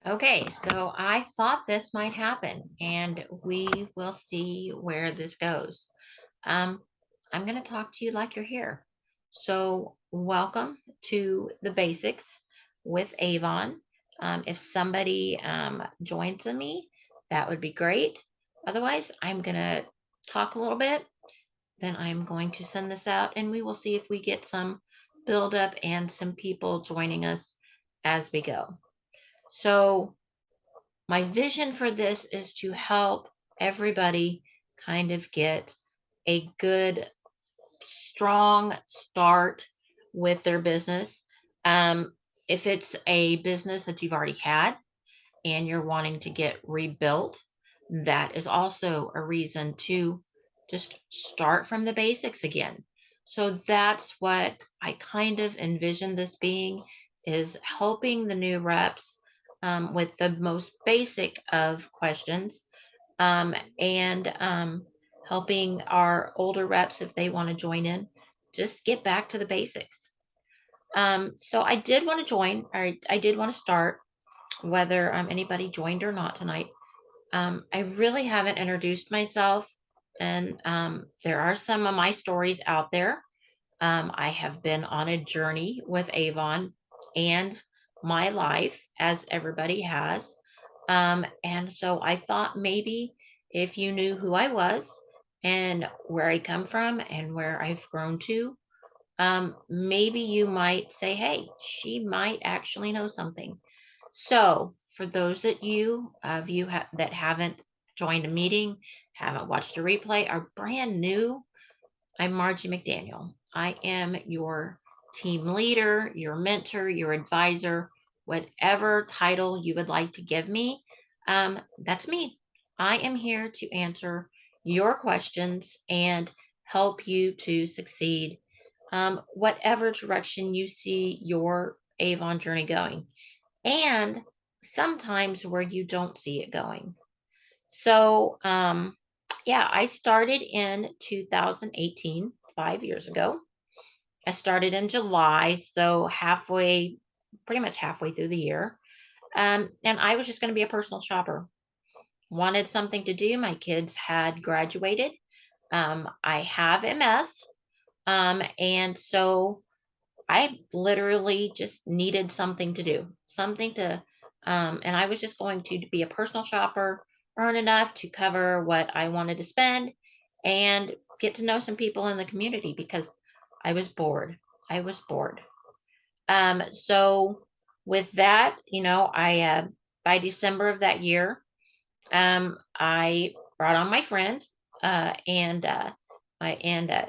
Okay, so I thought this might happen, and we will see where this goes. Um, I'm going to talk to you like you're here. So, welcome to the basics with Avon. If somebody joins me, that would be great. Otherwise, I'm going to talk a little bit, then I'm going to send this out, and we will see if we get some build up and some people joining us as we go. So, my vision for this is to help everybody kind of get a good, strong start with their business. Um, if it's a business that you've already had and you're wanting to get rebuilt, that is also a reason to just start from the basics again. So that's what I kind of envision this being, is helping the new reps with the most basic of questions, and helping our older reps, if they want to join in, just get back to the basics. So I did want to join, or I did want to start, whether anybody joined or not tonight. I really haven't introduced myself, and there are some of my stories out there. I have been on a journey with Avon and my life, as everybody has. And so I thought maybe if you knew who I was and where I come from and where I've grown to, maybe you might say, hey, she might actually know something. So, for those that haven't joined a meeting, haven't watched a replay, are brand new, I'm Margie McDaniel. I am your team leader, your mentor, your advisor, whatever title you would like to give me. That's me. I am here to answer your questions and help you to succeed, whatever direction you see your Avon journey going, and sometimes where you don't see it going. So, yeah, I started in 2018, 5 years ago. I started in July, so pretty much halfway through the year. And I was just going to be a personal shopper. Wanted something to do. My kids had graduated. I have MS. And so I literally just needed something to do, and I was just going to be a personal shopper, earn enough to cover what I wanted to spend, and get to know some people in the community because I was bored. I was bored. So with that, by December of that year, I brought on my friend, and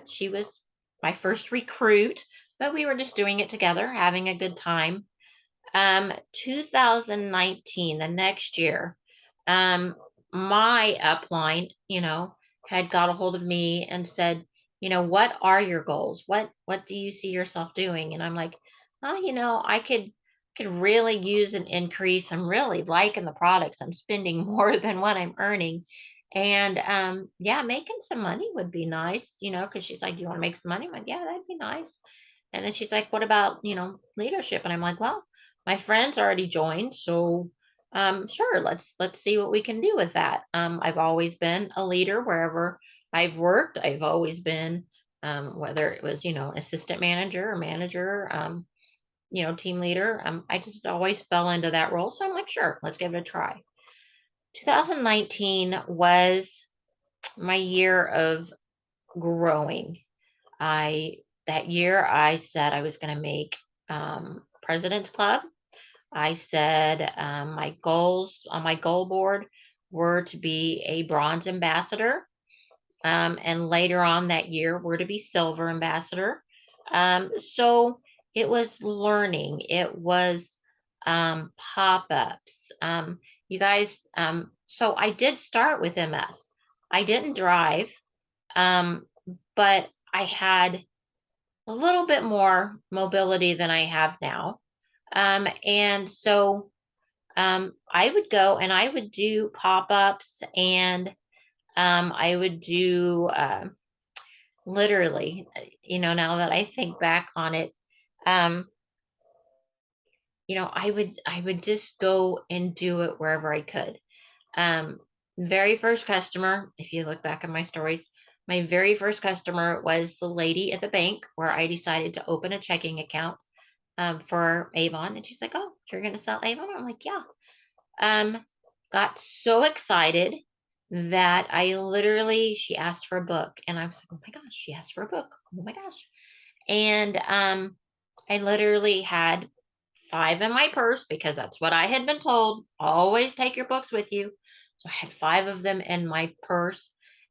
she was my first recruit, but we were just doing it together, having a good time. 2019, the next year, um, my upline, had got a hold of me and said, what are your goals? What do you see yourself doing? And I'm like, oh, I could really use an increase. I'm really liking the products. I'm spending more than what I'm earning. And yeah, making some money would be nice, because she's like, do you want to make some money? I'm like, yeah, that'd be nice. And then she's like, what about, leadership? And I'm like, well, my friends already joined, so sure, let's see what we can do with that. I've always been a leader wherever I've worked. I've always been, whether it was, assistant manager or manager, team leader. I just always fell into that role. So I'm like, sure, let's give it a try. 2019 was my year of growing. I That year I said I was going to make President's Club. I said my goals on my goal board were to be a bronze ambassador, and later on that year were to be silver ambassador. So it was learning. It was pop-ups. You guys, so I did start with MS. I didn't drive, um, but I had a little bit more mobility than I have now. And so I would go and I would do pop ups, and I would do literally, now that I think back on it, um, I would just go and do it wherever I could. Um, Very first customer, if you look back at my stories, my very first customer was the lady at the bank where I decided to open a checking account for Avon. And she's like, "Oh, you're going to sell Avon?" I'm like, "Yeah." Um, got so excited that I literally, she asked for a book. And I was like, "Oh my gosh, she asked for a book. Oh my gosh." And I literally had 5 in my purse because that's what I had been told. Always take your books with you. So I had 5 of them in my purse,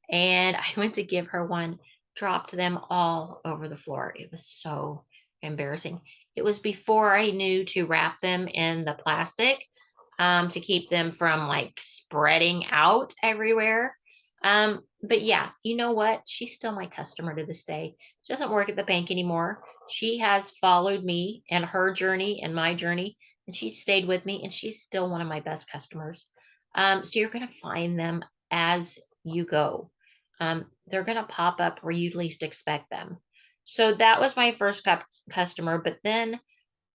and I went to give her one, dropped them all over the floor. It was so embarrassing. It was before I knew to wrap them in the plastic, to keep them from like spreading out everywhere. But yeah, you know what? She's still my customer to this day. She doesn't work at the bank anymore. She has followed me and her journey and my journey, and she stayed with me, and she's still one of my best customers. So you're going to find them as you go. They're going to pop up where you least expect them. So that was my first customer. But then,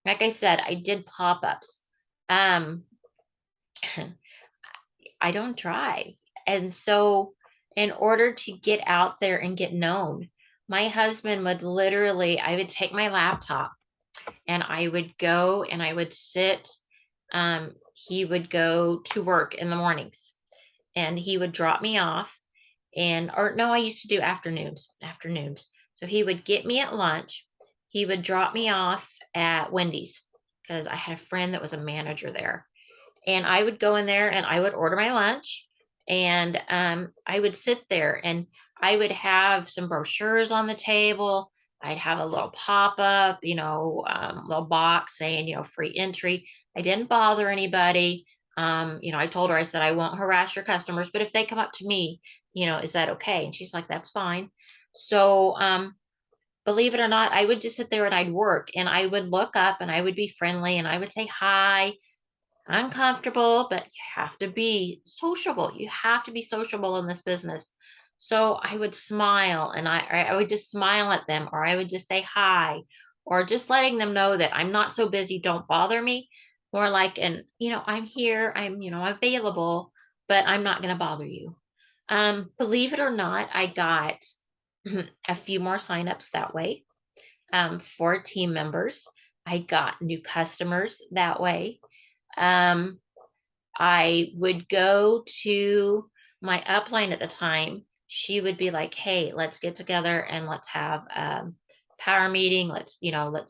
like I said, I did pop ups. Um, I don't drive. And so, in order to get out there and get known, my husband would literally, I would take my laptop and I would go and I would sit. He would go to work in the mornings and he would drop me off. And, or no, I used to do afternoons. So he would get me at lunch. He would drop me off at Wendy's because I had a friend that was a manager there, and I would go in there and I would order my lunch, and I would sit there and I would have some brochures on the table. I'd have a little pop up, little box saying, free entry. I didn't bother anybody. I told her, I said, I won't harass your customers, but if they come up to me, is that okay? And she's like, that's fine. So, believe it or not, I would just sit there and I'd work and I would look up and I would be friendly and I would say hi, uncomfortable, but you have to be sociable. You have to be sociable in this business. So I would smile and I would just smile at them, or I would just say hi, or just letting them know that I'm not so busy, don't bother me. More like, and I'm here, I'm, available, but I'm not going to bother you. Believe it or not, I got a few more signups that way, for team members. I got new customers that way. Um, I would go to my upline at the time. She would be like, "Hey, let's get together and let's have power meeting. Let's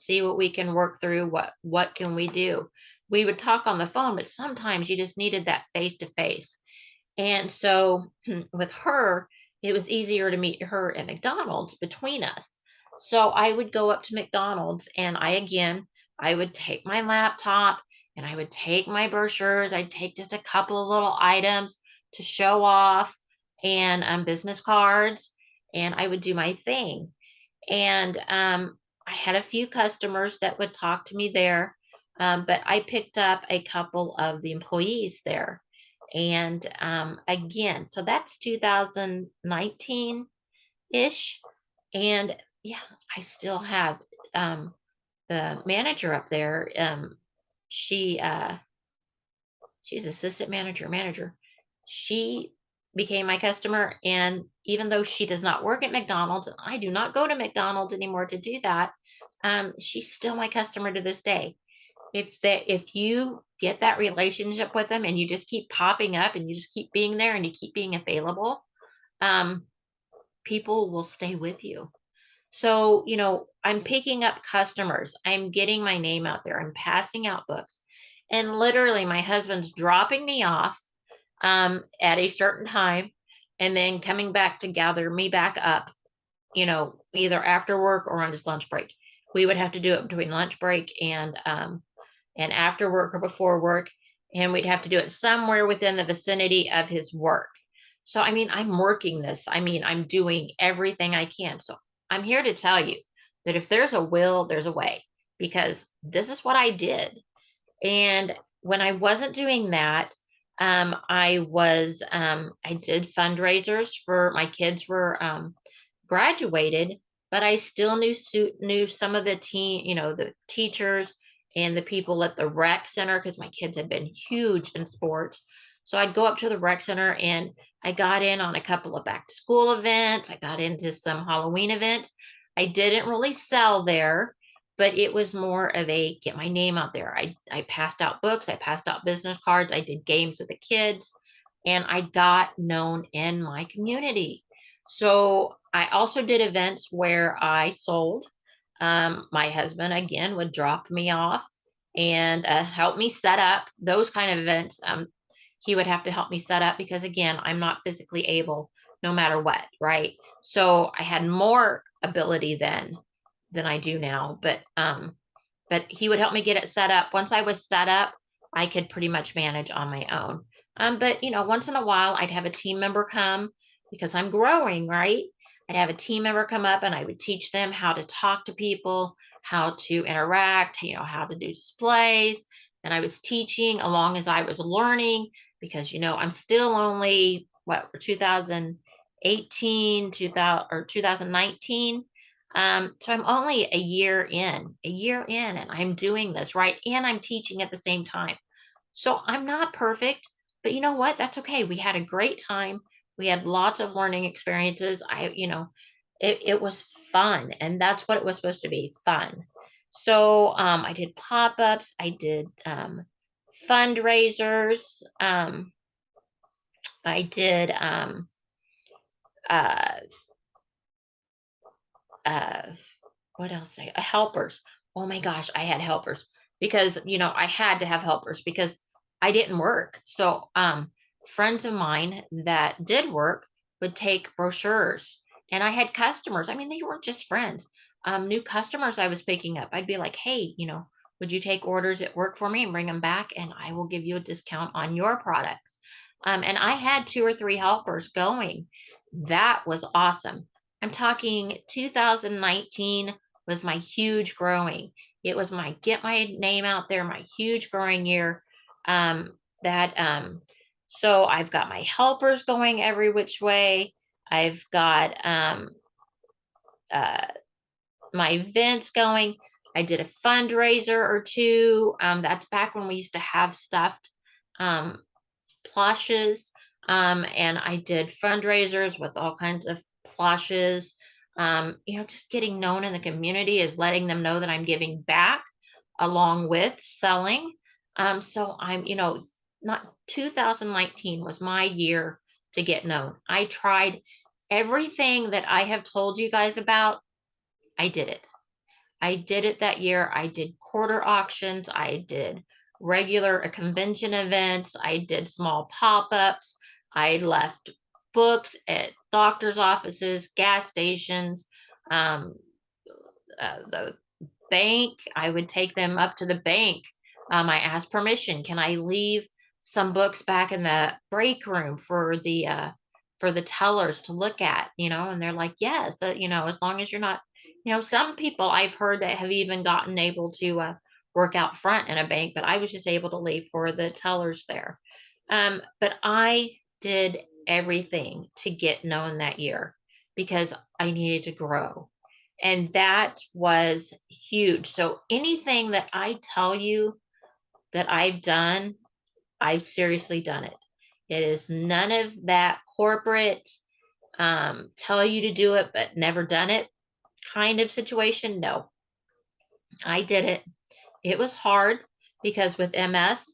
see what we can work through. What can we do?" We would talk on the phone, but sometimes you just needed that face to face. And so with her, it was easier to meet her at McDonald's between us. So I would go up to McDonald's and I would take my laptop and I would take my brochures. I'd take just a couple of little items to show off, and business cards, and I would do my thing. And I had a few customers that would talk to me there, but I picked up a couple of the employees there. And again, so that's 2019 ish. And yeah, I still have the manager up there. She she's assistant manager. She became my customer, and even though she does not work at McDonald's, and I do not go to McDonald's anymore to do that, she's still my customer to this day. If you get that relationship with them and you just keep popping up and you just keep being there and you keep being available, um, people will stay with you. So, I'm picking up customers. I'm getting my name out there. I'm passing out books. And literally, my husband's dropping me off at a certain time and then coming back to gather me back up, either after work or on his lunch break. We would have to do it between lunch break and after work or before work, and we'd have to do it somewhere within the vicinity of his work. So, I mean, I'm working this. I mean, I'm doing everything I can. So, I'm here to tell you that if there's a will, there's a way, because this is what I did. And when I wasn't doing that, I did fundraisers for my kids were graduated, but I still knew some of the the teachers. and the people at the rec center, because my kids had been huge in sports. So I'd go up to the rec center and I got in on a couple of back to school events. I got into some Halloween events. I didn't really sell there, but it was more of a get my name out there. I passed out books, I passed out business cards, I did games with the kids, and I got known in my community. So I also did events where I sold. My husband again would drop me off and help me set up those kind of events. He would have to help me set up because again, I'm not physically able no matter what, right? So I had more ability then than I do now, but he would help me get it set up. Once I was set up, I could pretty much manage on my own. But once in a while, I'd have a team member come because I'm growing, right? I'd have a team member come up and I would teach them how to talk to people, how to interact, how to do displays. And I was teaching along as I was learning because, I'm still only, what, 2018, 2000, or 2019. So I'm only a year in, and I'm doing this, right? And I'm teaching at the same time. So I'm not perfect, but you know what? That's okay. We had a great time. We had lots of learning experiences. It was fun, and that's what it was supposed to be, fun. So I did pop-ups, I did fundraisers, I did uh, uh, what else? Helpers. Oh my gosh, I had helpers because I had to have helpers because I didn't work. So friends of mine that did work would take brochures, and I had customers. I mean, they weren't just friends. New customers I was picking up. I'd be like, hey, would you take orders at work for me and bring them back, and I will give you a discount on your products. And I had two or three helpers going. That was awesome. I'm talking 2019 was my huge growing. It was my get my name out there, my huge growing year. That So I've got my helpers going every which way. I've got uh, my events going. I did a fundraiser or two. That's back when we used to have stuffed um, plushes. And I did fundraisers with all kinds of plushes. Just getting known in the community is letting them know that I'm giving back along with selling. So not 2019 was my year to get known. I tried everything that I have told you guys about. I did it. I did it that year. I did quarter auctions. I did regular convention events. I did small pop-ups. I left books at doctor's offices, gas stations, um, the bank. I would take them up to the bank. I asked permission. Can I leave some books back in the break room for the tellers to look at? And they're like, yes, as long as you're not, some people I've heard that have even gotten able to work out front in a bank, but I was just able to leave for the tellers there. But I did everything to get known that year because I needed to grow. And that was huge. So anything that I tell you that I've done, I've seriously done it. It is none of that corporate tell you to do it but never done it kind of situation. No, I did it. It was hard because with MS,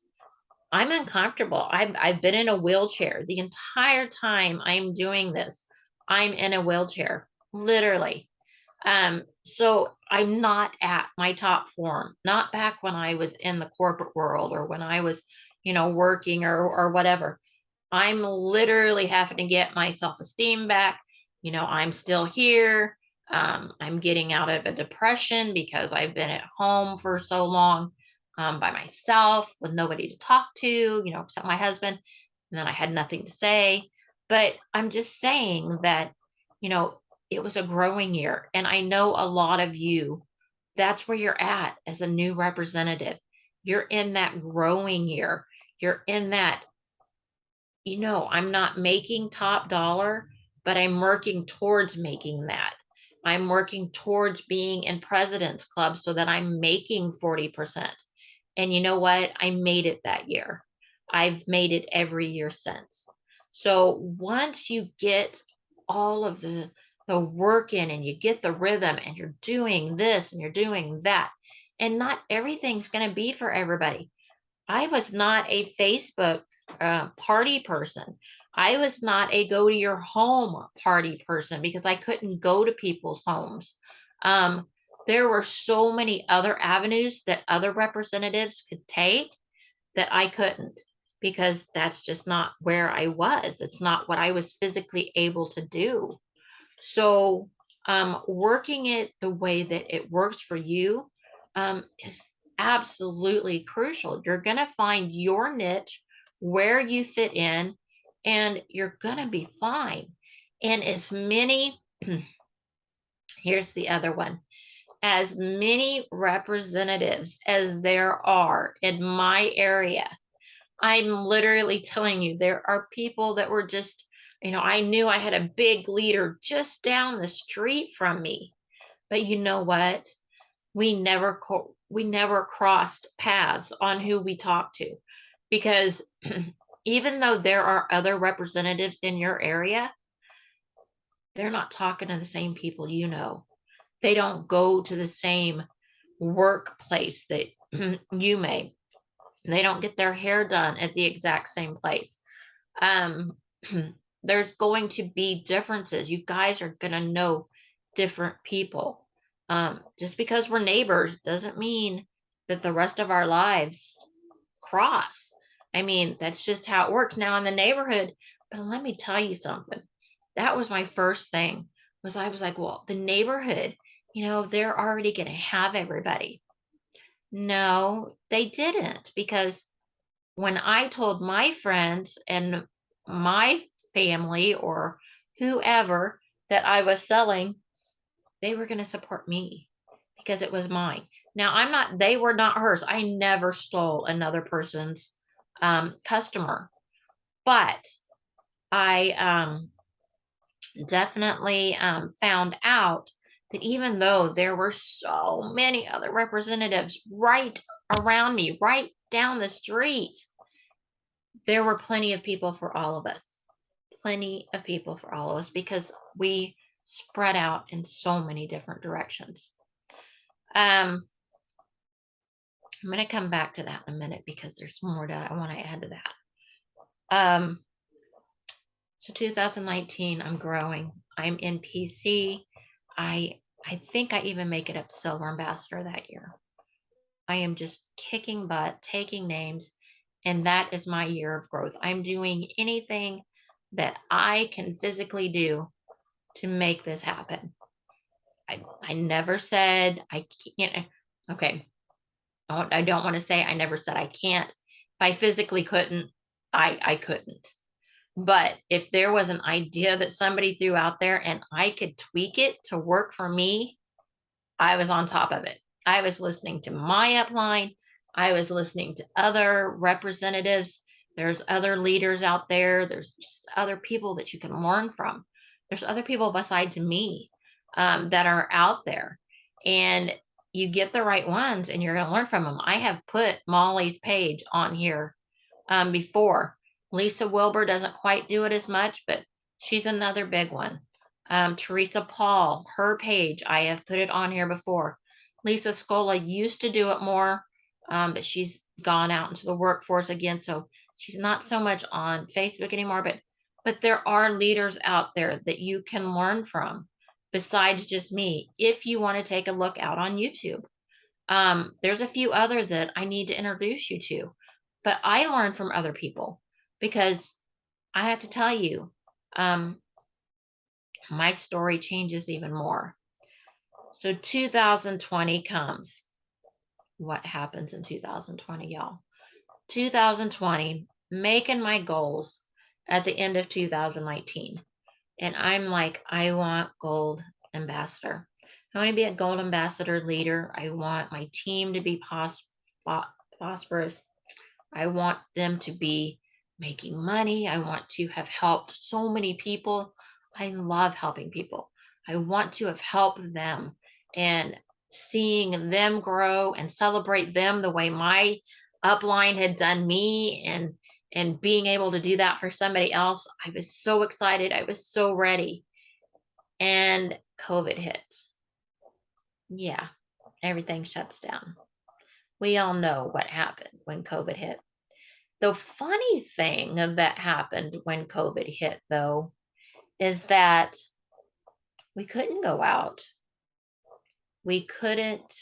I'm uncomfortable. I've been in a wheelchair the entire time I'm doing this. I'm in a wheelchair, literally. So I'm not at my top form, not back when I was in the corporate world or when I was, working or whatever. I'm literally having to get my self-esteem back. I'm still here. I'm getting out of a depression because I've been at home for so long by myself with nobody to talk to, except my husband. And then I had nothing to say. But I'm just saying that, you know, it was a growing year. And I know a lot of you, that's where you're at as a new representative. You're in that growing year. You're in that, I'm not making top dollar, but I'm working towards making that. I'm working towards being in President's Club so that I'm making 40%. And you know what? I made it that year. I've made it every year since. So once you get all of the work in and you get the rhythm and you're doing this and you're doing that, and not everything's going to be for everybody. I was not a Facebook party person. I was not a go to your home party person because I couldn't go to people's homes. Um, there were so many other avenues that other representatives could take that I couldn't because that's just not where I was. It's not what I was physically able to do. So, working it the way that it works for you is absolutely crucial. You're going to find your niche where you fit in, and you're going to be fine. And as many, here's the other one, as many representatives as there are in my area, I'm literally telling you, there are people that were just, I knew I had a big leader just down the street from me. But you know what? We never crossed paths on who we talked to because even though there are other representatives in your area, they're not talking to the same people you know. They don't go to the same workplace that you may. They don't get their hair done at the exact same place. um there's going to be differences. You guys are going to know different people. Just because we're neighbors doesn't mean that the rest of our lives cross. I mean, that's just how it works now in the neighborhood. But let me tell you something. That was my first thing. Was I was like, well, the neighborhood, they're already going to have everybody. No, they didn't, because when I told my friends and my family or whoever that I was selling, they were going to support me because it was mine. Now, they were not hers. I never stole another person's customer, but I definitely found out that even though there were so many other representatives right around me, right down the street, there were plenty of people for all of us. Plenty of people for all of us because we spread out in so many different directions. Um, I'm going to come back to that in a minute because there's more I want to add to that. So 2019, I'm growing. I'm in PC. I think I even make it up to Silver Ambassador that year. I am just kicking butt, taking names, and that is my year of growth. I'm doing anything that I can physically do to make this happen. I never said I can't. Okay, I don't want to say I never said I can't. If I physically couldn't, I couldn't. But if there was an idea that somebody threw out there and I could tweak it to work for me, I was on top of it. I was listening to my upline. I was listening to other representatives. There's other leaders out there. There's just other people that you can learn from. There's other people besides me that are out there. And you get the right ones and you're going to learn from them. I have put Molly's page on here before. Lisa Wilbur doesn't quite do it as much, but she's another big one. Teresa Paul, her page, I have put it on here before. Lisa Scola used to do it more, but she's gone out into the workforce again, so she's not so much on Facebook anymore. But there are leaders out there that you can learn from besides just me if you want to take a look out on YouTube. There's a few other that I need to introduce you to, but I learn from other people because I have to tell you, my story changes even more. So 2020 comes. What happens in 2020, y'all? 2020, making my goals at the end of 2019. And I'm like, I want gold ambassador. I want to be a gold ambassador leader. I want my team to be prosperous. I want them to be making money. I want to have helped so many people. I love helping people. I want to have helped them and seeing them grow and celebrate them the way my upline had done me, and being able to do that for somebody else, I was so excited. I was so ready. And COVID hit. Yeah, everything shuts down. We all know what happened when COVID hit. The funny thing that happened when COVID hit, though, is that we couldn't go out. We couldn't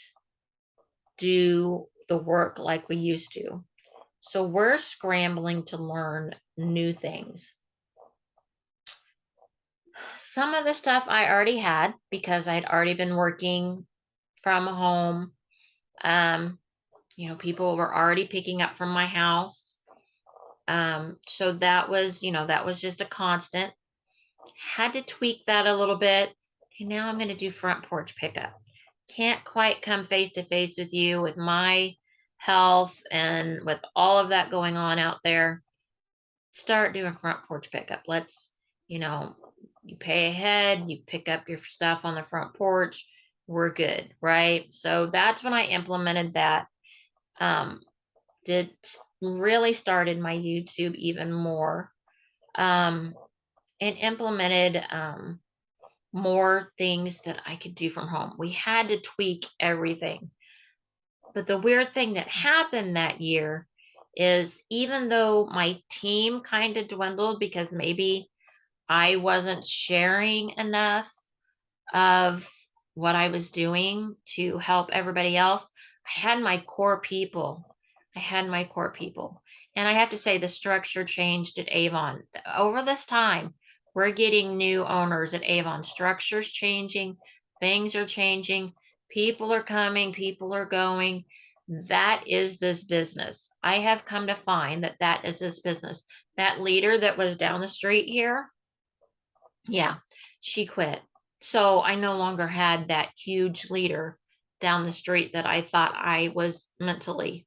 do the work like we used to. So we're scrambling to learn new things. Some of the stuff I already had because I'd already been working from home. Um, people were already picking up from my house. So that was just a constant. Had to tweak that a little bit. Okay, now I'm going to do front porch pickup. Can't quite come face to face with you with my health and with all of that going on out there. Start doing front porch pickup. You know, you pay ahead, you pick up your stuff on the front porch. We're good, right? So that's when I implemented that. Um, did really started my YouTube even more, um, and implemented more things that I could do from home. We had to tweak everything. But the weird thing that happened that year is even though my team kind of dwindled because maybe I wasn't sharing enough of what I was doing to help everybody else, I had my core people. I had my core people. And I have to say, the structure changed at Avon. Over this time, we're getting new owners at Avon. Structure's changing, things are changing, people are coming, people are going. That is this business. I have come to find that that is this business. That leader that was down the street here, yeah, she quit. So I no longer had that huge leader down the street that I thought I was mentally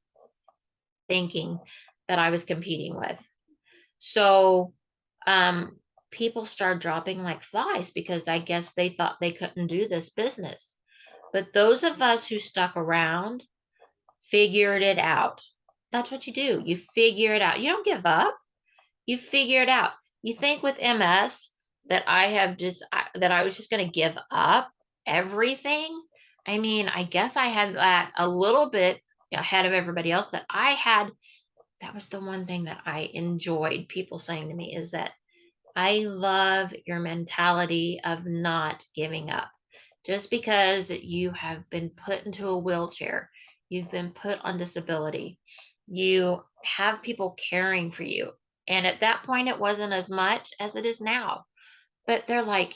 thinking that I was competing with. So um, people started dropping like flies because I guess they thought they couldn't do this business. But those of us who stuck around figured it out. That's what you do. You figure it out. You don't give up. You figure it out. You think with MS that that I was just going to give up everything? I mean, I guess I had that a little bit ahead of everybody else that I had. That was the one thing that I enjoyed people saying to me is that I love your mentality of not giving up. Just because that you have been put into a wheelchair, you've been put on disability, you have people caring for you. And at that point, it wasn't as much as it is now. But they're like,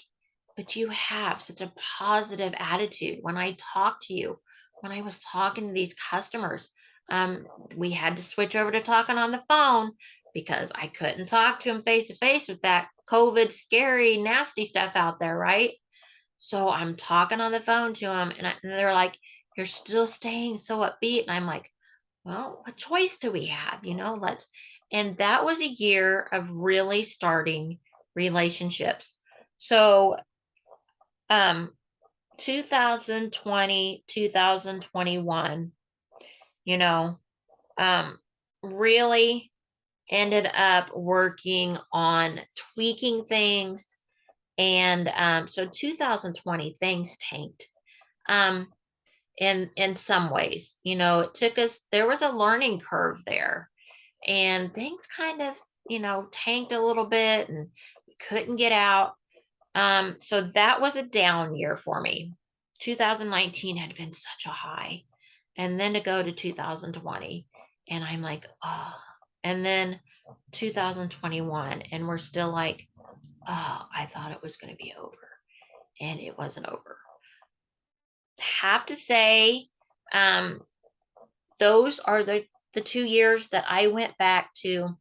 but you have such a positive attitude. When I talk to you, when I was talking to these customers, um, we had to switch over to talking on the phone because I couldn't talk to them face to face with that COVID scary, nasty stuff out there, right? So I'm talking on the phone to them, and they're like, "You're still staying so upbeat." And I'm like, "Well, what choice do we have? Let's." And that was a year of really starting relationships. So, um, 2020, 2021, you know, um, really ended up working on tweaking things. And so 2020, things tanked. Um, in some ways, it took us, there was a learning curve there, and things kind of, tanked a little bit and we couldn't get out. So that was a down year for me. 2019 had been such a high. And then to go to 2020, and I'm like, oh, and then 2021, and we're still like, oh, I thought it was going to be over, and it wasn't over. Have to say, um, those are the 2 years that I went back to.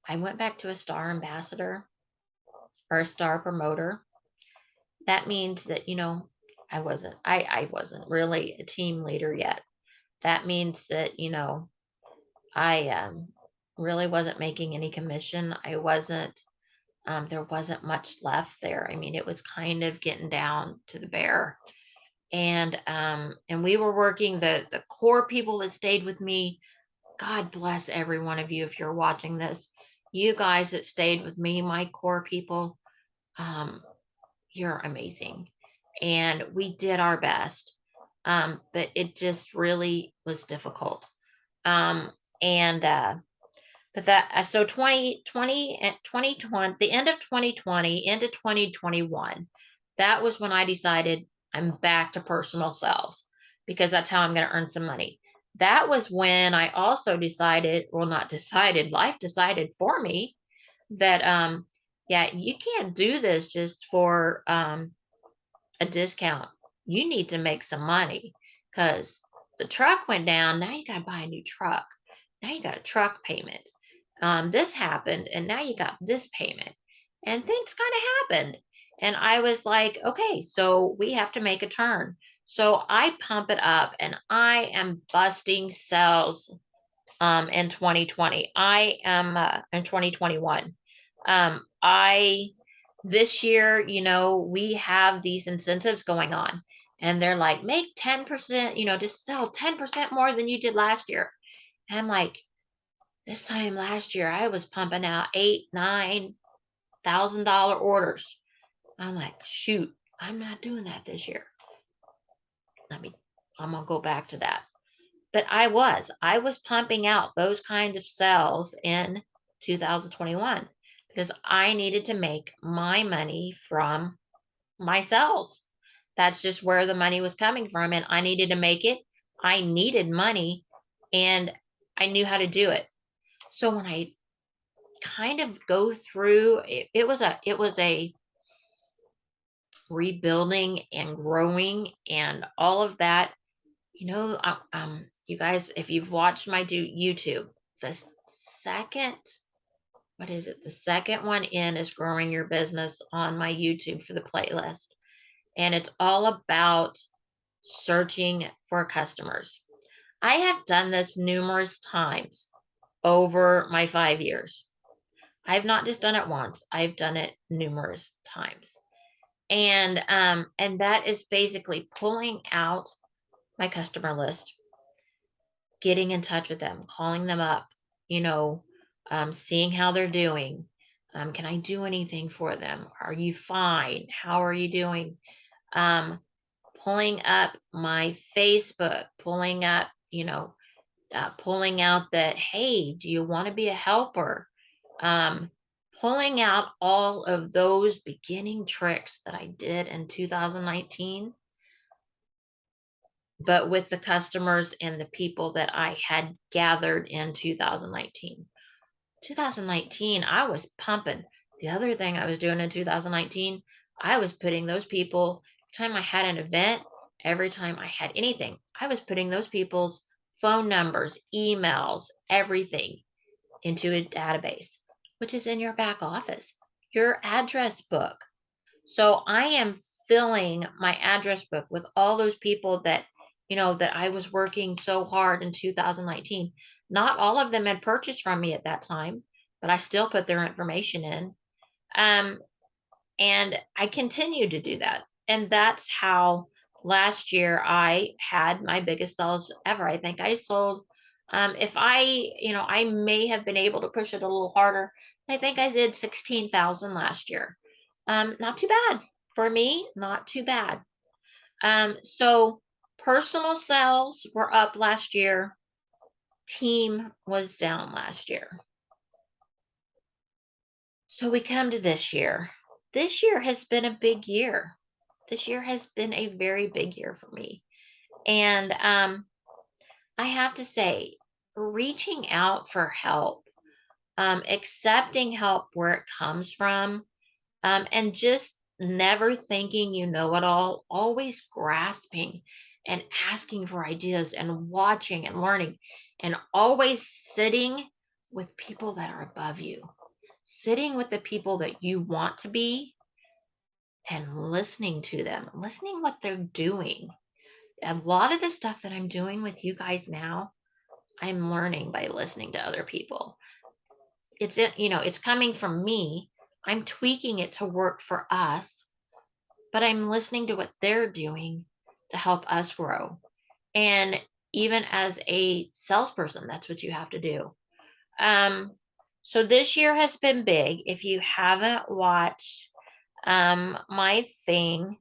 I went back to a star ambassador or a star promoter. That means that, I wasn't really a team leader yet. That means that, I really wasn't making any commission. I wasn't, there wasn't much left there. I mean, it was kind of getting down to the bare. and we were working the core people that stayed with me. God bless every one of you if you're watching this. You guys that stayed with me, my core people, um, you're amazing. And we did our best. But it just really was difficult. Um, and but that so 2020 and 2020, the end of 2020 into 2021, that was when I decided I'm back to personal sales because that's how I'm going to earn some money. That was when I also decided, well, not decided, life decided for me that yeah, you can't do this just for a discount. You need to make some money because the truck went down. Now you got to buy a new truck. Now you got a truck payment. This happened, and now you got this payment. And things kind of happened. And I was like, okay, so we have to make a turn. So I pump it up, and I am busting sales in 2020. I am in 2021. I This year, we have these incentives going on, and they're like, make 10%, just sell 10% more than you did last year. And I'm like, this time last year, I was pumping out $8,000, $9,000 orders. I'm like, shoot, I'm not doing that this year. Let me, I'm gonna go back to that. But I was pumping out those kind of sales in 2021 because I needed to make my money from my sales. That's just where the money was coming from, and I needed to make it. I needed money, and I knew how to do it. So when I kind of go through it, it was a rebuilding and growing and all of that. You guys, if you've watched my YouTube, the second, what is it? The second one in is growing your business on my YouTube for the playlist. And it's all about searching for customers. I have done this numerous times over my 5 years. I've not just done it once, I've done it numerous times. And that is basically pulling out my customer list, getting in touch with them, calling them up, you know, seeing how they're doing. Can I do anything for them? Are you fine? How are you doing? Um, Pulling up my Facebook, pulling out that, hey, do you want to be a helper? Um, Pulling out all of those beginning tricks that I did in 2019, but with the customers and the people that I had gathered in 2019. 2019, I was pumping. The other thing I was doing in 2019, I was putting those people, every time I had an event, every time I had anything, I was putting those people's phone numbers, emails, everything into a database, which is in your back office, your address book. So I am filling my address book with all those people that I was working so hard in 2019. Not all of them had purchased from me at that time, but I still put their information in. Um, and I continued to do that. And that's how last year I had my biggest sales ever. I think I sold, if I may have been able to push it a little harder. I think I did 16,000 last year. Not too bad for me, not too bad. So personal sales were up last year. Team was down last year. So we come to this year. This year has been a big year. This year has been a very big year for me. And I have to say, reaching out for help, accepting help where it comes from, and just never thinking you know it all, always grasping and asking for ideas and watching and learning, and always sitting with people that are above you, sitting with the people that you want to be and listening to them, listening what they're doing. A lot of the stuff that I'm doing with you guys now, I'm learning by listening to other people. It's coming from me. I'm tweaking it to work for us, but I'm listening to what they're doing to help us grow. And even as a salesperson, that's what you have to do. Um, so this year has been big. If you haven't watched my thing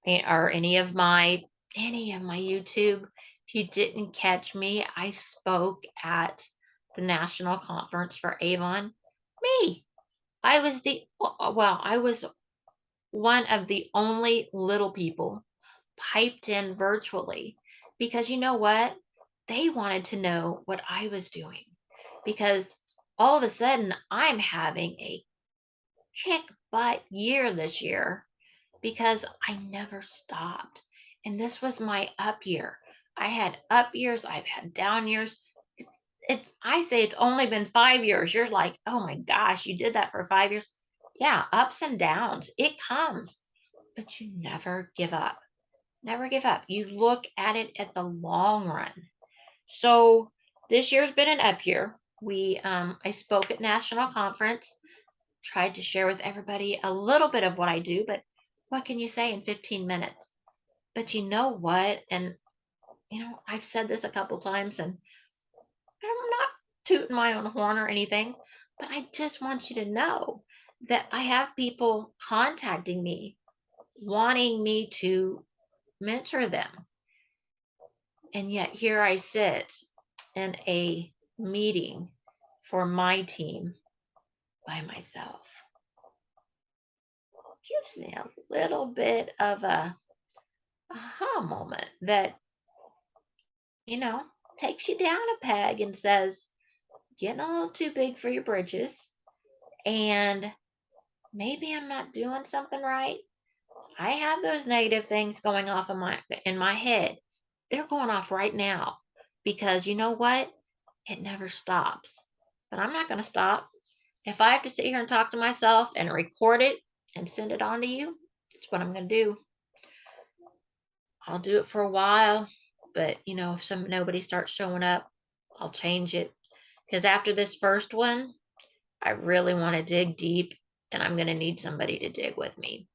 or any of my YouTube, if you didn't catch me, I spoke at the national conference for Avon. Me. I was one of the only little people piped in virtually because you know what? They wanted to know what I was doing because all of a sudden I'm having a kick butt year this year because I never stopped. And this was my up year. I had up years, I've had down years. I say it's only been 5 years. You're like, oh my gosh, you did that for 5 years. Yeah, ups and downs. It comes, but you never give up. Never give up. You look at it at the long run. So this year's been an up year. I spoke at national conference, tried to share with everybody a little bit of what I do, but what can you say in 15 minutes? But you know what? And I've said this a couple times, and I'm not tooting my own horn or anything, but I just want you to know that I have people contacting me, wanting me to mentor them. And yet here I sit in a meeting for my team by myself. Gives me a little bit of a aha moment that, you know, takes you down a peg and says, getting a little too big for your britches. And maybe I'm not doing something right. I have those negative things going off in my head. They're going off right now because you know what? It never stops. But I'm not going to stop. If I have to sit here and talk to myself and record it and send it on to you, that's what I'm going to do. I'll do it for a while, but if nobody starts showing up, I'll change it. Because after this first one, I really want to dig deep, and I'm going to need somebody to dig with me.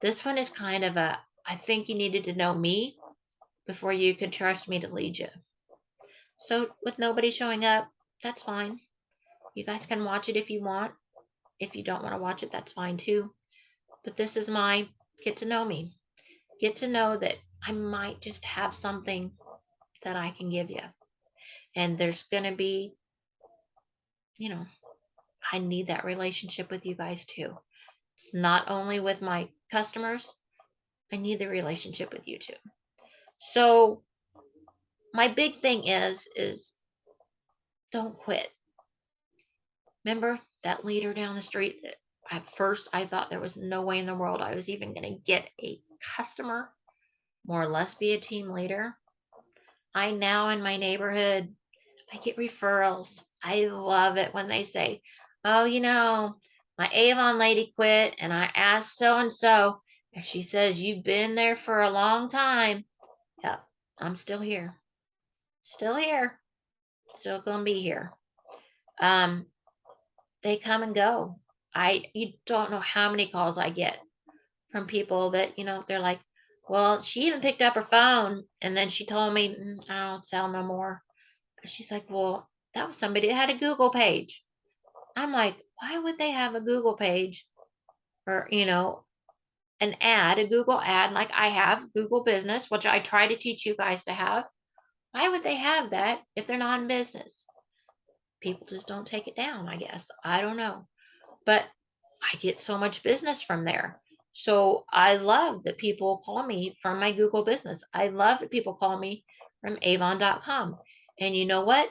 This one is kind of I think you needed to know me before you could trust me to lead you. So with nobody showing up, that's fine. You guys can watch it if you want. If you don't want to watch it, that's fine too. But this is my get to know me. Get to know that I might just have something that I can give you. And there's going to be, you know, I need that relationship with you guys too. It's not only with my customers, I need the relationship with you too. So my big thing is don't quit. Remember that leader down the street that at first I thought there was no way in the world I was even going to get a customer, more or less be a team leader. I now in my neighborhood, I get referrals. I love it when they say, "Oh, my Avon lady quit and I asked so and so, and she says you've been there for a long time." Yep, I'm still here. Still here. Still going to be here. Um they come and go. You don't know how many calls I get from people that, they're like, "Well, she even picked up her phone and then she told me, I don't sell no more." She's like, "Well, that was somebody that had a Google page." I'm like, "Why would they have a Google page or, a Google ad like I have Google Business, which I try to teach you guys to have? Why would they have that if they're not in business?" People just don't take it down, I guess. I don't know. But I get so much business from there. So I love that people call me from my Google business. I love that people call me from avon.com. And you know what?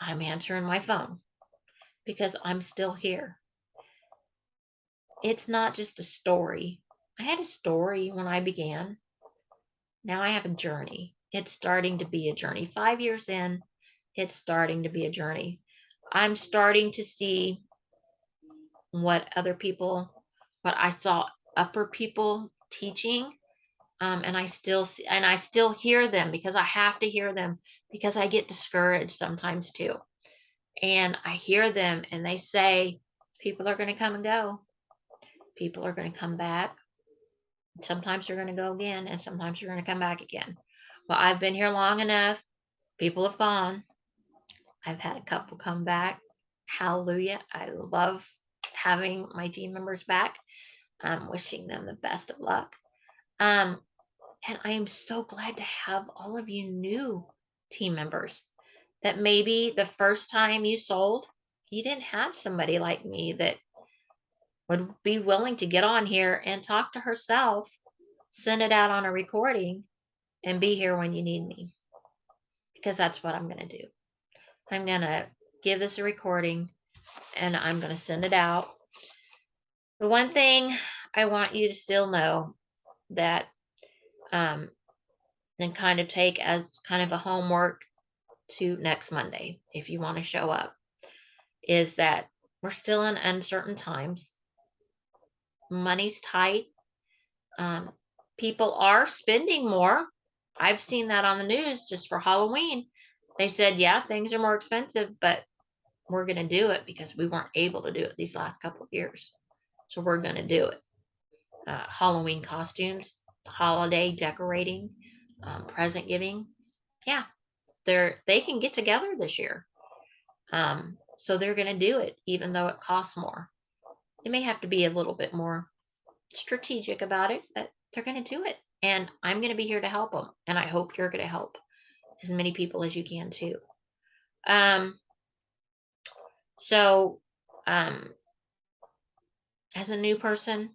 I'm answering my phone because I'm still here. It's not just a story. I had a story when I began. Now I have a journey. It's starting to be a journey. 5 years in, it's starting to be a journey. I'm starting to see what I saw upper people teaching. And I still hear them because I have to hear them because I get discouraged sometimes too. And I hear them and they say, people are going to come and go. People are going to come back. Sometimes you're going to go again, and sometimes you're going to come back again. Well, I've been here long enough. People have gone. I've had a couple come back. Hallelujah. I love having my team members back. I'm wishing them the best of luck. Um, and I am so glad to have all of you new team members that maybe the first time you sold, you didn't have somebody like me that would be willing to get on here and talk to herself, send it out on a recording, and be here when you need me. Because that's what I'm going to do. I'm going to give this a recording and I'm going to send it out. The one thing I want you to still know that, and kind of take as kind of a homework to next Monday, if you want to show up, is that we're still in uncertain times. Money's tight. Um, People are spending more. I've seen that on the news just for Halloween. They said, yeah, things are more expensive, but we're going to do it because we weren't able to do it these last couple of years. So we're going to do it. Halloween costumes, holiday decorating, present giving. Yeah, they can get together this year. So they're going to do it, even though it costs more. They may have to be a little bit more strategic about it, but they're going to do it. And I'm going to be here to help them. And I hope you're going to help as many people as you can too. Um, so, um, as a new person,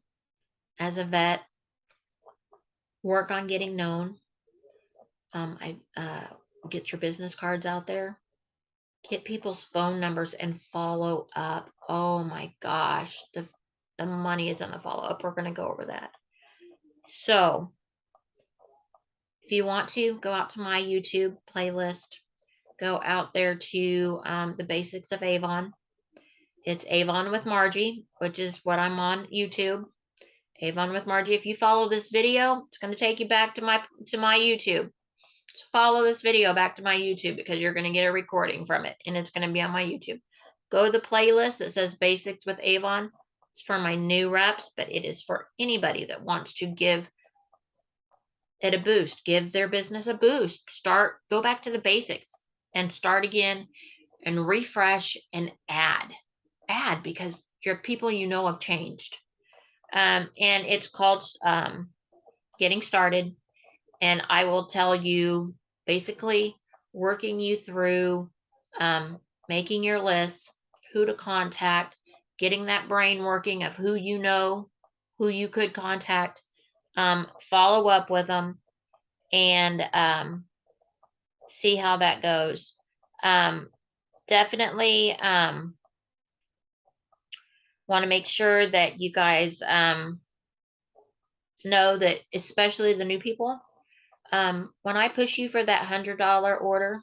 as a vet, work on getting known. I Get your business cards out there. Get people's phone numbers and follow up. Oh my gosh, the money is in the follow up. We're going to go over that. So, if you want to, go out to my YouTube playlist. Go out there to the basics of Avon. It's Avon with Margie, which is what I'm on YouTube. Avon with Margie. If you follow this video, it's going to take you back to my YouTube. Just follow this video back to my YouTube because you're going to get a recording from it, and it's going to be on my YouTube. Go to the playlist that says Basics with Avon. It's for my new reps, but it is for anybody that wants to give it a boost, give their business a boost. Go back to the basics and start again and refresh and add because your people have changed. And it's called Getting Started. And I will tell you basically working you through making your list, who to contact, getting that brain working of who who you could contact, follow up with them, and see how that goes. Definitely want to make sure that you guys know that, especially the new people, when I push you for that $100 order,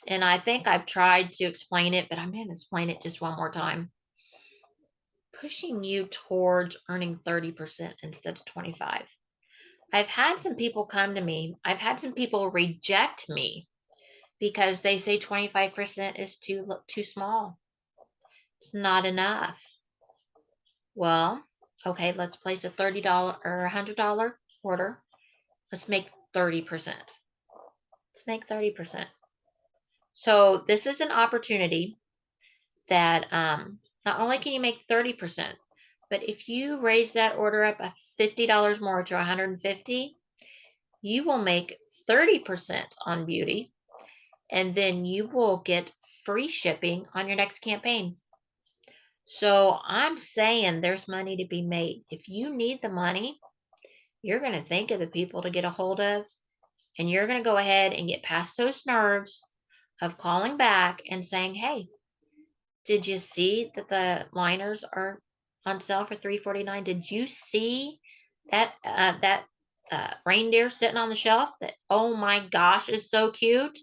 and I think I've tried to explain it, but I'm going to explain it just one more time. Pushing you towards earning 30% instead of 25. I've had some people come to me. I've had some people reject me because they say 25% is too small. It's not enough. Well, okay, let's place a $30 or $100 order. Let's make 30%. Let's make 30%. So this is an opportunity that not only can you make 30%, but if you raise that order up a $50 more to 150, you will make 30% on beauty, and then you will get free shipping on your next campaign. So I'm saying there's money to be made. If you need the money, you're going to think of the people to get a hold of, and you're going to go ahead and get past those nerves of calling back and saying, hey, did you see that the liners are on sale for $3.49? Did you see that reindeer sitting on the shelf that, oh my gosh, is so cute?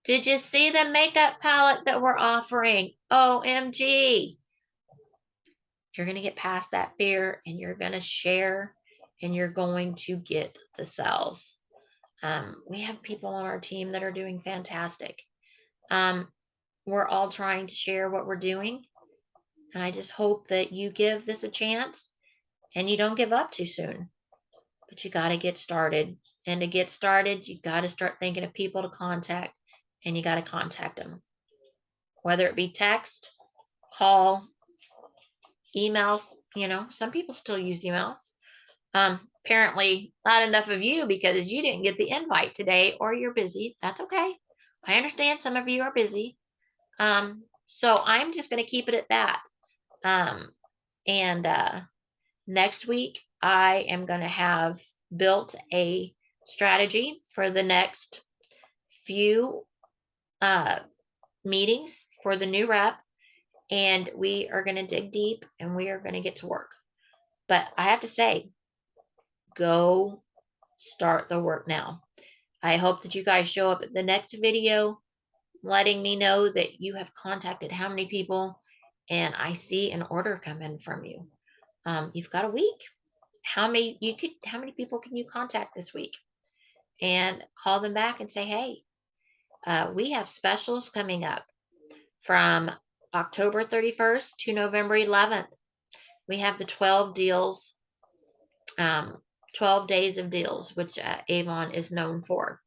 Did you see the makeup palette that we're offering? OMG. You're going to get past that fear and you're going to share and you're going to get the sales. We have people on our team that are doing fantastic. We're all trying to share what we're doing. And I just hope that you give this a chance and you don't give up too soon, but you got to get started. And to get started, you got to start thinking of people to contact, and you got to contact them, whether it be text, call, emails. Some people still use email. Apparently, not enough of you because you didn't get the invite today or you're busy. That's okay. I understand some of you are busy. So I'm just going to keep it at that. Um, and next week, I am going to have built a strategy for the next few uh, meetings for the new rep. And we are going to dig deep and we are going to get to work. But I have to say, go start the work now. I hope that you guys show up at the next video letting me know that you have contacted how many people, and I see an order come in from you. You've got a week. How many people can you contact this week? And call them back and say, hey, we have specials coming up from October 31st to November 11th. We have the 12 deals, um, 12 days of deals, which Avon is known for.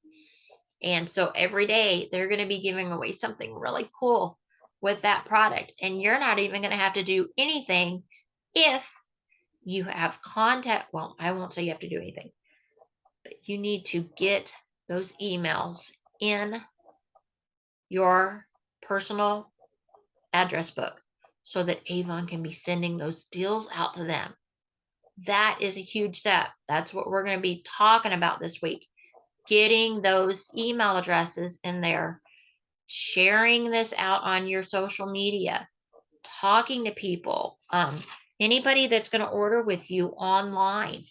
And so every day they're going to be giving away something really cool with that product. And you're not even going to have to do anything if you have contact. Well, I won't say you have to do anything, but you need to get those emails in your personal address book so that Avon can be sending those deals out to them. That is a huge step. That's what we're going to be talking about this week. Getting those email addresses in there, sharing this out on your social media, talking to people, anybody that's going to order with you online.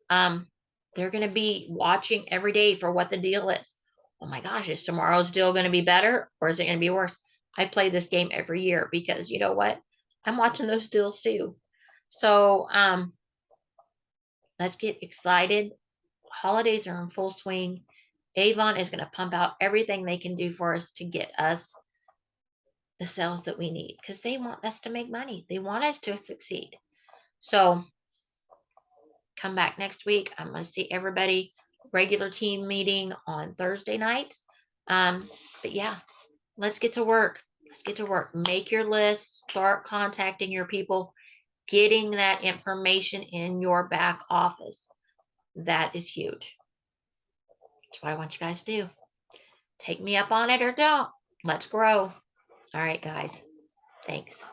They're going to be watching every day for what the deal is. Oh my gosh, is tomorrow's deal going to be better or is it going to be worse? I play this game every year because you know what? I'm watching those deals too. So let's get excited. Holidays are in full swing. Avon is going to pump out everything they can do for us to get us the sales that we need because they want us to make money. They want us to succeed. So come back next week. I'm going to see everybody regular team meeting on Thursday night. But yeah, let's get to work. Let's get to work. Make your list. Start contacting your people. Getting that information in your back office. That is huge. That's what I want you guys to do. Take me up on it or don't. Let's grow. All right, guys. Thanks.